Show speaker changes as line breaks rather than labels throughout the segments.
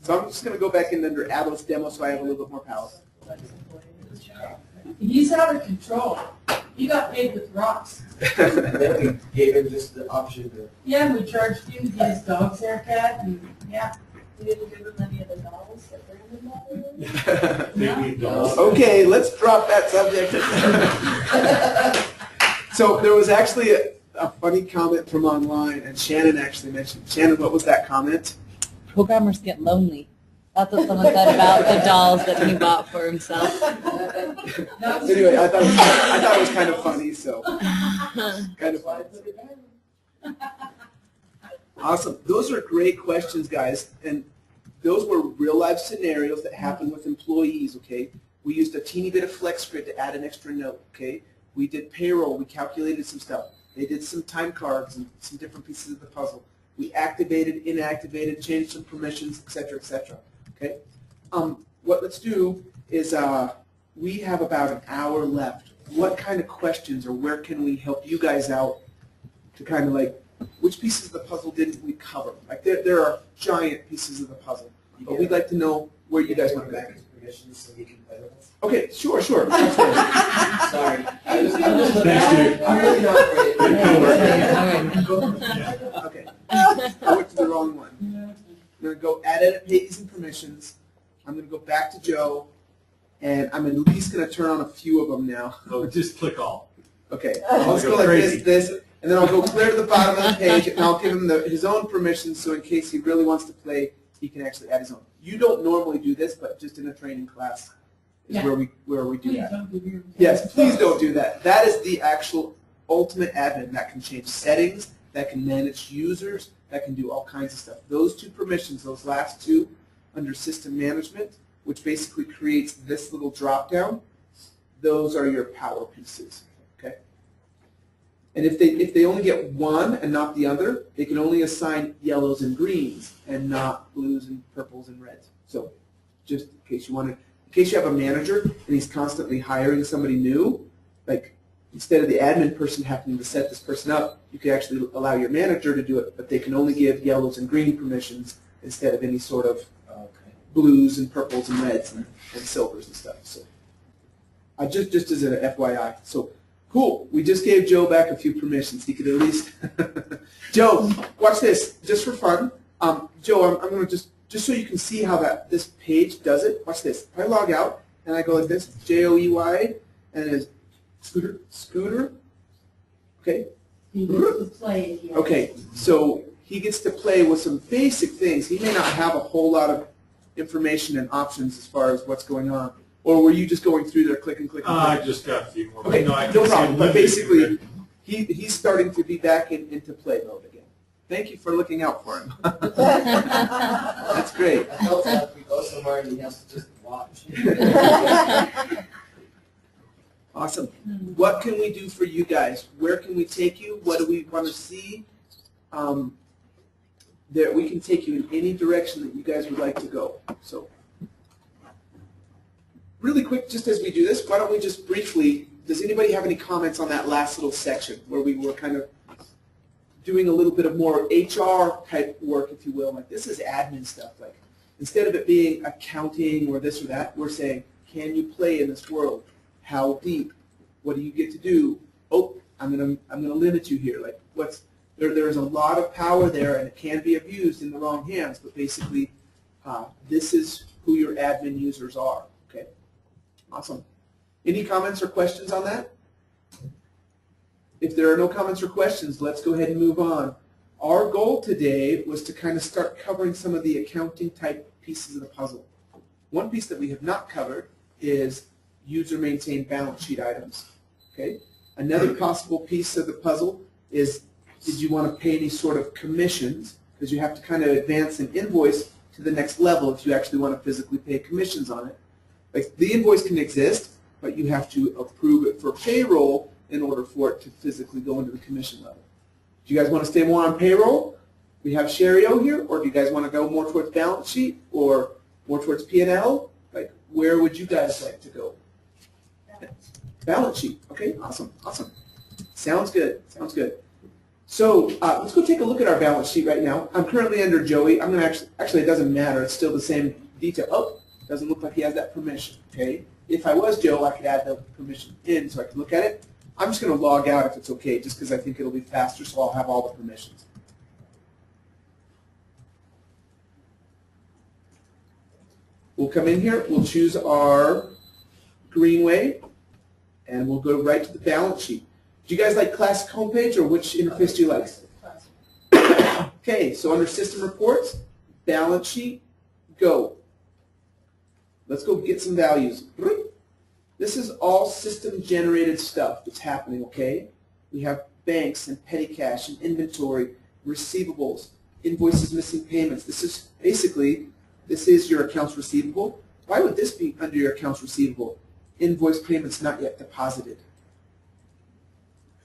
So I'm just going to go back in under Adilas demo so I have a little bit more power.
He's out of control. He got paid with rocks.
Then we gave him just the option to.
Yeah, and we charged him to get his dog's haircut, and yeah.
We didn't give him any of the dolls that Brandon bought.
Okay, let's drop that subject. So there was actually a funny comment from online, and Shannon actually mentioned. Shannon, what was that comment?
Programmers get lonely. That's what someone said about the dolls that he bought for himself.
Anyway, I thought it was kind of funny, so kind of funny. Awesome. Those are great questions, guys, and those were real life scenarios that happened with employees. Okay, we used a teeny bit of FlexGrid to add an extra note. Okay, we did payroll. We calculated some stuff. They did some time cards and some different pieces of the puzzle. We activated, inactivated, changed some permissions, etc., etc. Okay. What let's do is we have about an hour left. What kind of questions or where can we help you guys out to kind of like, which pieces of the puzzle didn't we cover? Like there are giant pieces of the puzzle, but we'd like to know where you guys want to go.
Permissions so he can play with us.
Okay, sure.
Sorry. I'm just
Thanks,
I'm looking out for it.
Okay. I went to the wrong one. I'm going to go add, edit, pages, and permissions. I'm going to go back to Joe, and I'm at least going to turn on a few of them now.
So just click all.
Okay. Let's go like this, and then I'll go clear to the bottom of the page, and I'll give him his own permissions, so in case he really wants to play, he can actually add his own. You don't normally do this, but just in a training class is where we do that. Yes, please don't do that. That is the actual ultimate admin that can change settings, that can manage users, that can do all kinds of stuff. Those two permissions, those last two, under system management, which basically creates this little drop down, those are your power pieces. Okay? And if they only get one and not the other, they can only assign yellows and greens and not blues and purples and reds. So just in case you want to, in case you have a manager and he's constantly hiring somebody new, like instead of the admin person having to set this person up, you can actually allow your manager to do it, but they can only give yellows and green permissions instead of any sort of blues and purples and reds and silvers and stuff. So just as an FYI. So cool. We just gave Joe back a few permissions. He could at least. Joe, watch this, just for fun. Joe, I'm going to just so you can see how this page does it. Watch this. If I log out and I go like this, JOEY, and it is Scooter. Okay.
He gets to play again.
Okay. So he gets to play with some basic things. He may not have a whole lot of information and options as far as what's going on. Or were you just going through there, click and click and click?
I just got a few more.
Okay,
No, I
no
can
problem.
see
But
a
basically, he's starting to be back into play mode again. Thank you for looking out for him. That's great.
I felt that if we go somewhere and he has to just watch.
Awesome. What can we do for you guys? Where can we take you? What do we want to see? There, we can take you in any direction that you guys would like to go. So, really quick, just as we do this, why don't we just briefly, does anybody have any comments on that last little section where we were kind of doing a little bit of more HR type work, if you will? Like this is admin stuff. Like instead of it being accounting or this or that, we're saying, can you play in this world? How deep? What do you get to do? Oh, I'm gonna limit you here. Like what's there's a lot of power there, and it can be abused in the wrong hands. But basically, this is who your admin users are. Okay, awesome. Any comments or questions on that? If there are no comments or questions, let's go ahead and move on. Our goal today was to kind of start covering some of the accounting type pieces of the puzzle. One piece that we have not covered is user maintained balance sheet items. Okay. Another possible piece of the puzzle is, did you want to pay any sort of commissions? Because you have to kind of advance an invoice to the next level if you actually want to physically pay commissions on it. Like the invoice can exist, but you have to approve it for payroll in order for it to physically go into the commission level. Do you guys want to stay more on payroll? We have Sherio here, or do you guys want to go more towards balance sheet or more towards P&L? Like, where would you guys like to go? Balance sheet. Okay, awesome, awesome. Sounds good, sounds good. So let's go take a look at our balance sheet right now. I'm currently under Joey. I'm going to actually, it doesn't matter. It's still the same detail. Oh, doesn't look like he has that permission, okay? If I was Joe, I could add the permission in so I could look at it. I'm just going to log out if it's okay, just because I think it'll be faster, so I'll have all the permissions. We'll come in here, we'll choose our Greenway, and we'll go right to the balance sheet. Do you guys like classic homepage, or which interface do you like? Okay, so under System Reports, Balance Sheet, go. Let's go get some values. This is all system-generated stuff that's happening, okay? We have banks and petty cash and inventory, receivables, invoices missing payments. This is basically, this is your accounts receivable. Why would this be under your accounts receivable? Invoice payments not yet deposited.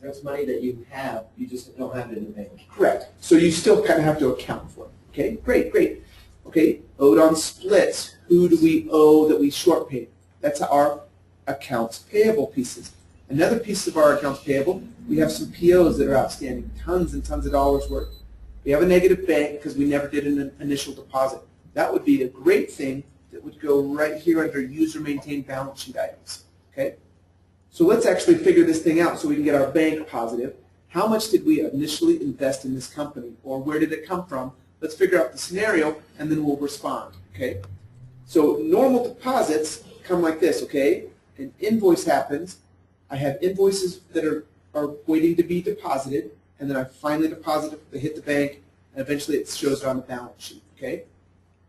That's money that you have, you just don't have it in the bank.
Correct. So you still kind of have to account for it. Okay, great, great. Okay, owed on splits. Who do we owe that we short paid? That's our accounts payable pieces. Another piece of our accounts payable, we have some POs that are outstanding, tons and tons of dollars worth. We have a negative bank because we never did an initial deposit. That would be a great thing that would go right here under user maintained balance sheet items. Okay? So let's actually figure this thing out so we can get our bank positive. How much did we initially invest in this company, or where did it come from? Let's figure out the scenario, and then we'll respond. Okay? So normal deposits come like this, okay? An invoice happens. I have invoices that are waiting to be deposited, and then I finally deposit it, they hit the bank, and eventually it shows it on the balance sheet, okay?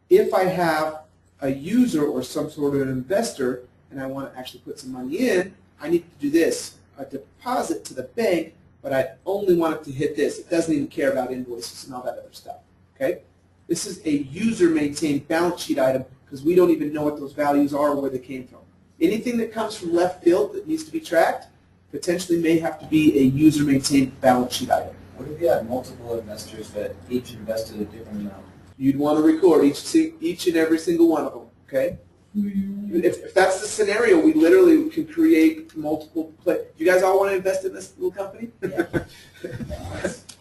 If I have a user or some sort of an investor, and I want to actually put some money in, I need to do this, a deposit to the bank, but I only want it to hit this. It doesn't even care about invoices and all that other stuff, okay? This is a user-maintained balance sheet item because we don't even know what those values are or where they came from. Anything that comes from left field that needs to be tracked potentially may have to be a user-maintained balance sheet item.
What if you had multiple investors that each invested a different amount?
You'd want to record each and every single one of them, okay? If that's the scenario, we literally can create multiple you guys all want to invest in this little company?
Yeah.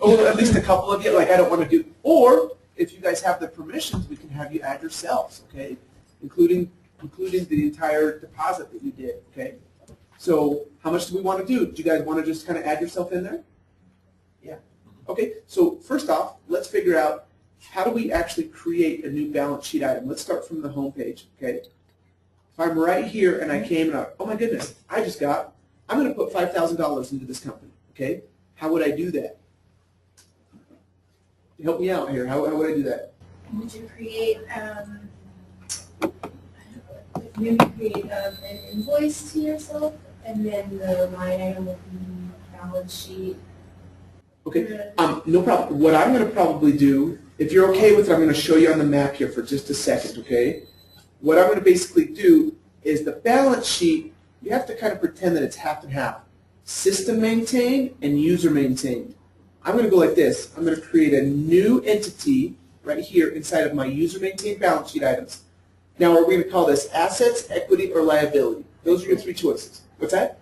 Oh, at least a couple of you, like I don't want to do, or if you guys have the permissions, we can have you add yourselves, okay? Including the entire deposit that you did, okay? So how much do we want to do? Do you guys want to just kind of add yourself in there?
Yeah.
Okay, so first off, let's figure out how do we actually create a new balance sheet item. Let's start from the home page, okay? If I'm right here and I came and oh my goodness, I'm going to put $5,000 into this company, okay? How would I do that? Help me out here. How would I do that?
Would you create, maybe create an invoice to yourself, and then the line item would be balance sheet?
Okay, no problem. What I'm going to probably do, if you're okay with it, I'm going to show you on the map here for just a second, okay? What I'm going to basically do is the balance sheet, you have to kind of pretend that it's half and half. System maintained and user maintained. I'm going to go like this. I'm going to create a new entity right here inside of my user maintained balance sheet items. Now we're going to call this assets, equity, or liability. Those are your three choices. What's that?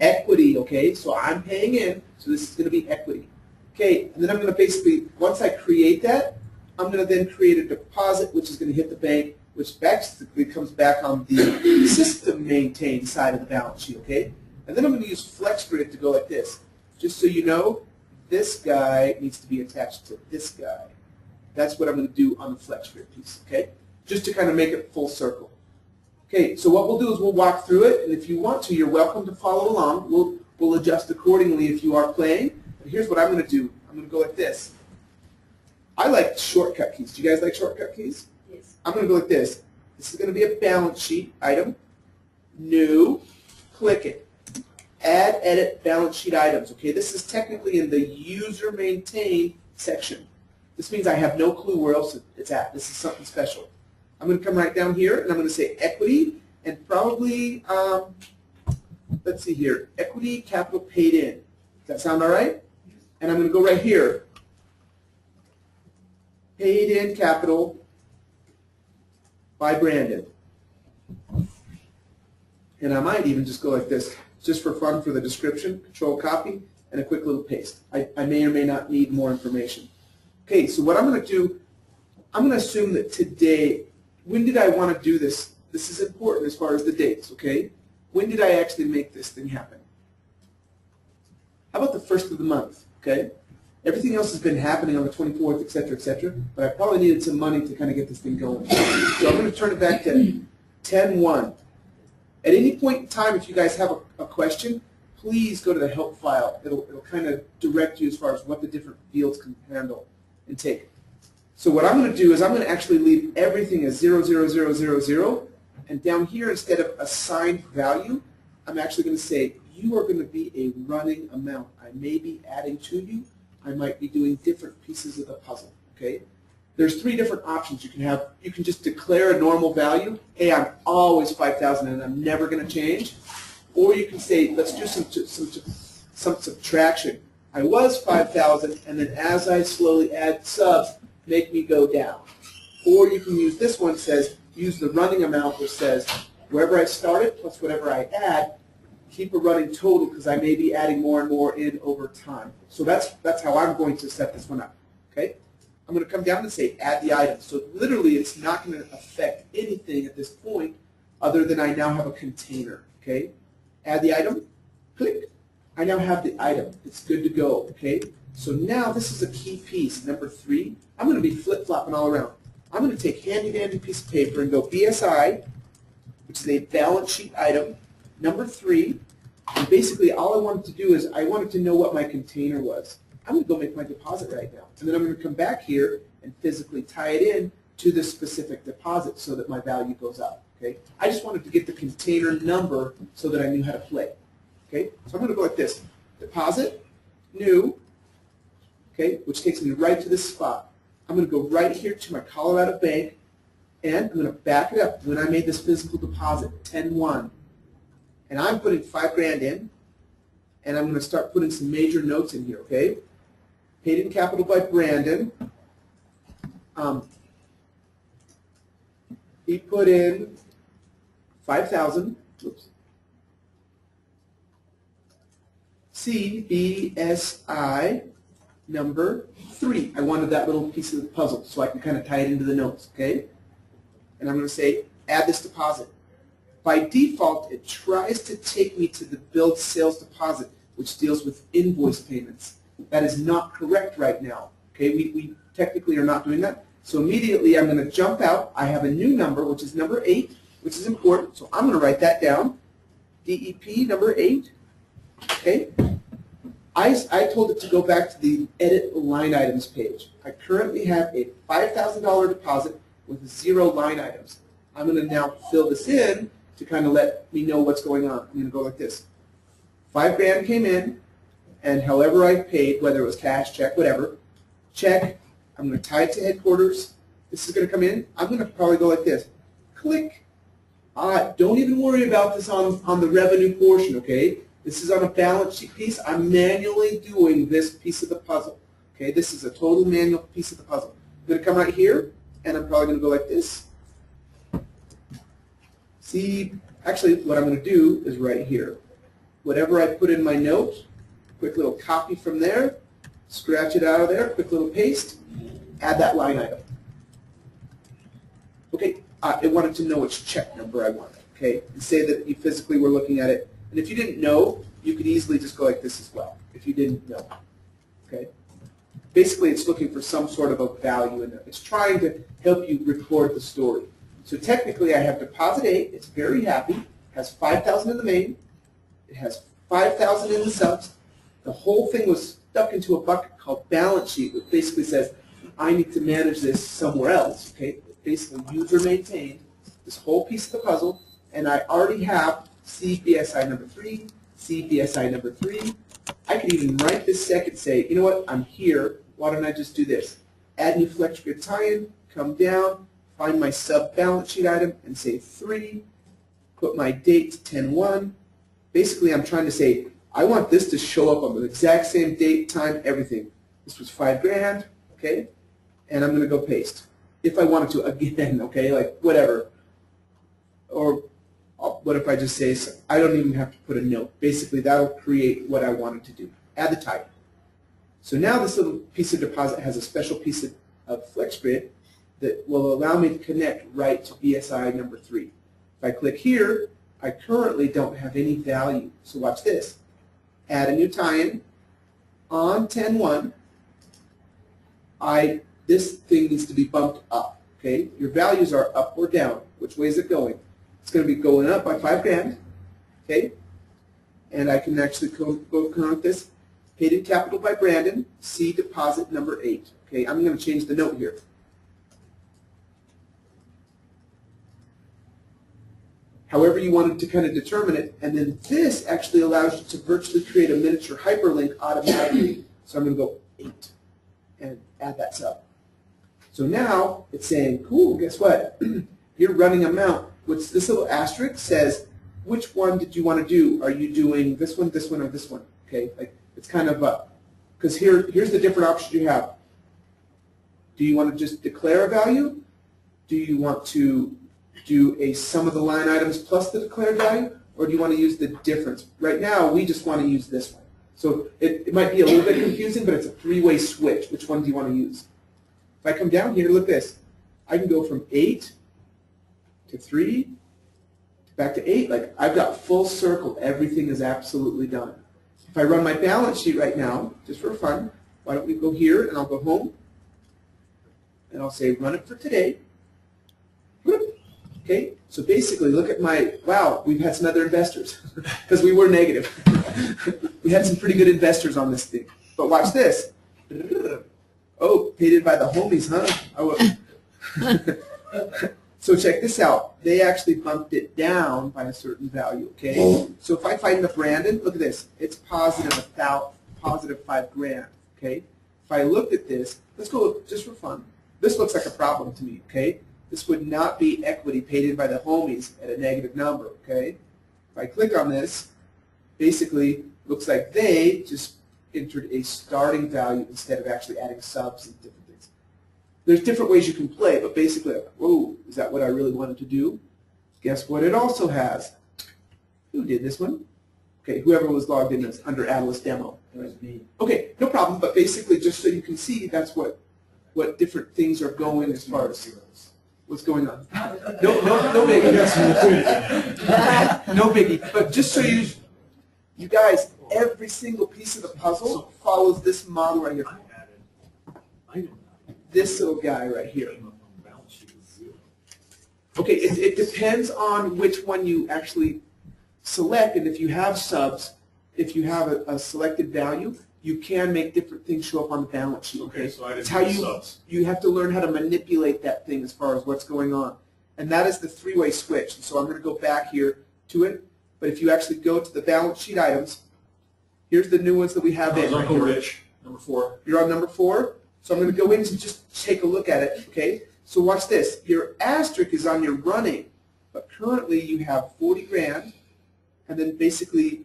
Equity, okay? So I'm paying in, so this is going to be equity. Okay, and then I'm going to basically, once I create that, I'm going to then create a deposit, which is going to hit the bank, which basically comes back on the system maintained side of the balance sheet, okay? And then I'm going to use FlexGrid to go like this. Just so you know, this guy needs to be attached to this guy. That's what I'm going to do on the FlexGrid piece, okay? Just to kind of make it full circle. Okay, so what we'll do is we'll walk through it, and if you want to, you're welcome to follow along. We'll adjust accordingly if you are playing. But here's what I'm going to do. I'm going to go like this. I like shortcut keys. Do you guys like shortcut keys?
Yes.
I'm going to go like this. This is going to be a balance sheet item. New, click it. Add, edit, balance sheet items. Okay, this is technically in the user maintained section. This means I have no clue where else it's at. This is something special. I'm going to come right down here, and I'm going to say equity, and probably, let's see here, equity capital paid in. Does that sound all right? And I'm going to go right here. Paid in capital by Brandon. And I might even just go like this, just for fun for the description, control copy, and a quick little paste. I may or may not need more information. Okay, so what I'm going to do, I'm going to assume that today, when did I want to do this? This is important as far as the dates, okay? When did I actually make this thing happen? How about the first of the month, okay? Everything else has been happening on the 24th, et cetera, but I probably needed some money to kind of get this thing going. So I'm going to turn it back to 10-1. At any point in time, if you guys have a question, please go to the help file. It'll kind of direct you as far as what the different fields can handle and take. So what I'm going to do is I'm going to actually leave everything as 0, 0, 0, 0, 0, and down here, instead of assigned value, I'm actually going to say you are going to be a running amount. I may be adding to you. I might be doing different pieces of the puzzle, okay? There's 3 different options you can have. You can just declare a normal value. Hey, I'm always 5,000 and I'm never going to change. Or you can say, let's do some subtraction. I was 5,000, and then as I slowly add subs, make me go down. Or you can use this one that says, use the running amount, which says, wherever I started plus whatever I add, keep a running total because I may be adding more and more in over time. So that's how I'm going to set this one up. Okay? I'm going to come down and say add the item. So literally it's not going to affect anything at this point other than I now have a container. Okay? Add the item, click. I now have the item. It's good to go. Okay? So now this is a key piece, number 3. I'm going to be flip-flopping all around. I'm going to take handy-dandy piece of paper and go BSI, which is a balance sheet item, number 3, and basically all I wanted to do is I wanted to know what my container was. I'm going to go make my deposit right now. And then I'm going to come back here and physically tie it in to the specific deposit so that my value goes up. Okay? I just wanted to get the container number so that I knew how to play. Okay? So I'm going to go like this. Deposit, new, okay, which takes me right to this spot. I'm going to go right here to my Colorado bank, and I'm going to back it up when I made this physical deposit, 10-1. And I'm putting $5,000 in, and I'm going to start putting some major notes in here, okay? Paid in capital by Brandon. He put in 5,000. Oops. CBSI number 3. I wanted that little piece of the puzzle so I can kind of tie it into the notes, okay? And I'm going to say add this deposit. By default, it tries to take me to the billed sales deposit, which deals with invoice payments. That is not correct right now. Okay, we technically are not doing that. So immediately I'm going to jump out. I have a new number, which is number 8, which is important. So I'm going to write that down. DEP number 8. Okay. I told it to go back to the edit line items page. I currently have a $5,000 deposit with 0 line items. I'm going to now fill this in to kind of let me know what's going on. I'm going to go like this. $5,000 came in, and however I paid, whether it was cash, check, whatever, check. I'm going to tie it to headquarters. This is going to come in. I'm going to probably go like this. Click. Don't even worry about this on the revenue portion, okay? This is on a balance sheet piece. I'm manually doing this piece of the puzzle. Okay, this is a total manual piece of the puzzle. I'm going to come right here, and I'm probably going to go like this. See, actually, what I'm going to do is right here. Whatever I put in my note, quick little copy from there, scratch it out of there, quick little paste, add that line item. Okay, it wanted to know which check number I wanted. Okay, and say that you physically were looking at it. And if you didn't know, you could easily just go like this as well, if you didn't know. Okay? Basically, it's looking for some sort of a value in there. It's trying to help you record the story. So technically, I have deposit 8. It's very happy. It has 5,000 in the main. It has 5,000 in the subs. The whole thing was stuck into a bucket called balance sheet, which basically says, I need to manage this somewhere else. Okay? Basically, user maintained this whole piece of the puzzle, and I already have CBSI number 3, CBSI number 3. I could even right this second say, you know what, I'm here. Why don't I just do this? Add new flex grid tie-in, come down, find my sub balance sheet item, and say 3. Put my date to 10-1. Basically, I'm trying to say, I want this to show up on the exact same date, time, everything. This was $5,000, okay? And I'm going to go paste. If I wanted to, again, okay, like whatever. Or what if I just say, I don't even have to put a note. Basically, that'll create what I wanted to do. add the type. So now this little piece of deposit has a special piece of flex grid that will allow me to connect right to BSI number 3. If I click here, I currently don't have any value. So watch this. Add a new tie-in on 10-1. This thing needs to be bumped up. Okay, your values are up or down. Which way is it going? It's going to be going up by $5,000. Okay, and I can actually go count this. Paid in capital by Brandon. See deposit number 8. Okay, I'm going to change the note here. However you wanted to kind of determine it, and then this actually allows you to virtually create a miniature hyperlink automatically. So I'm going to go 8 and add that sub. So now it's saying, cool, guess what? Your running amount, which this little asterisk says, which one did you want to do? Are you doing this one, or this one? Okay, like it's kind of because here's the different options you have. Do you want to just declare a value? Do you want to do a sum of the line items plus the declared value, or do you want to use the difference? Right now, we just want to use this one. So it might be a little bit confusing, but it's a 3-way switch. Which one do you want to use? If I come down here, look at this. I can go from 8 to 3 back to 8. Like I've got full circle. Everything is absolutely done. If I run my balance sheet right now, just for fun, why don't we go here and I'll go home and I'll say run it for today. Okay, so basically look at my, wow, we've had some other investors because we were negative. We had some pretty good investors on this thing. But watch this. Oh, paid in by the homies, huh? So check this out. They actually bumped it down by a certain value, okay? So if I find the Brandon, look at this. It's positive $5,000, okay? If I looked at this, let's go look just for fun. This looks like a problem to me, okay? This would not be equity paid in by the homies at a negative number, okay? If I click on this, basically looks like they just entered a starting value instead of actually adding subs and different things. There's different ways you can play, but basically, whoa, is that what I really wanted to do? Guess what it also has? Who did this one? Okay, whoever was logged in as under Adilas demo.
It was me.
Okay, no problem, but basically just so you can see that's what different things are going as far as what's going on. No biggie. No biggie. But just so you guys, every single piece of the puzzle follows this model right here. This little guy right here. Okay, it depends on which one you actually select, and if you have subs, if you have a selected value, you can make different things show up on the balance sheet. Okay,
so I
it's how you have to learn how to manipulate that thing as far as what's going on, and that is the 3-way switch. And so I'm going to go back here to it, but if you actually go to the balance sheet items, here's the new ones that we have in.
Uncle Rich, number 4.
You're on number 4, so I'm going to go in to just take a look at it. Okay, so watch this. Your asterisk is on your running, but currently you have $40,000, and then basically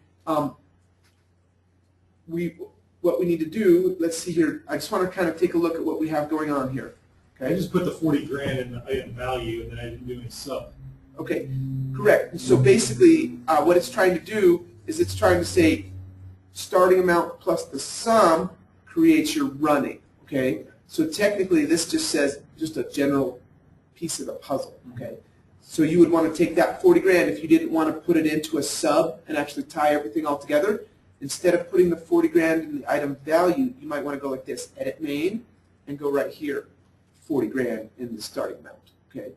what we need to do, let's see here, I just want to kind of take a look at what we have going on here.
I
Okay,
just put the 40 grand in the item value, and then I didn't do any sub.
okay, correct. So basically what it's trying to do is it's trying to say starting amount plus the sum creates your running, okay? So technically this just says just a general piece of the puzzle, okay? So you would want to take that 40 grand if you didn't want to put it into a sub and actually tie everything all together. Instead of putting the 40 grand in the item value, you might want to go like this, edit main, and go right here, 40 grand in the starting amount, okay?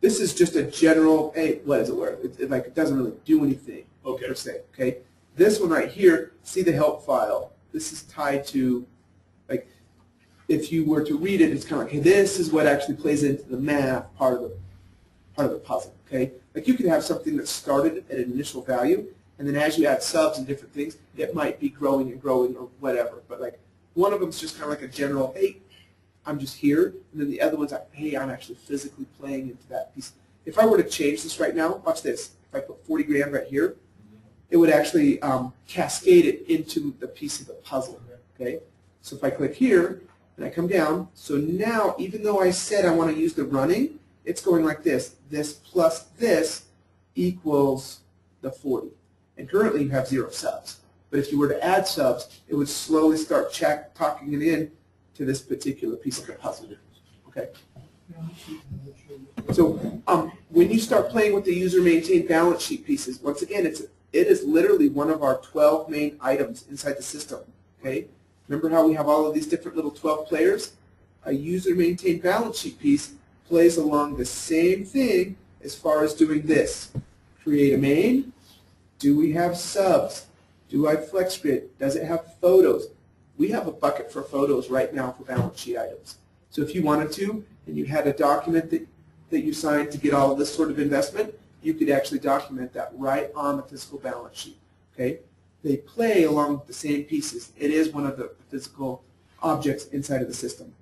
This is just a general, hey, what is it worth? It doesn't really do anything per se, okay? This one right here, see the help file. This is tied to, like, if you were to read it, it's kind of like, hey, this is what actually plays into the math part of the puzzle, okay? Like you could have something that started at an initial value, and then as you add subs and different things, it might be growing and growing or whatever. But like one of them is just kind of like a general, hey, I'm just here, and then the other one's like, hey, I'm actually physically playing into that piece. If I were to change this right now, watch this. If I put 40 grand right here, it would actually cascade it into the piece of the puzzle, okay? So if I click here and I come down, so now even though I said I want to use the running, it's going like this. This plus this equals the 40. And currently you have 0 subs. But if you were to add subs, it would slowly start talking it in to this particular piece of the puzzle. Okay. So when you start playing with the user-maintained balance sheet pieces, once again, it is literally one of our 12 main items inside the system. Okay. Remember how we have all of these different little 12 players? A user-maintained balance sheet piece plays along the same thing as far as doing this. Create a main. Do we have subs? Do I flex grid? Does it have photos? We have a bucket for photos right now for balance sheet items. So if you wanted to, and you had a document that you signed to get all of this sort of investment, you could actually document that right on the physical balance sheet. Okay? They play along the same pieces. It is one of the physical objects inside of the system.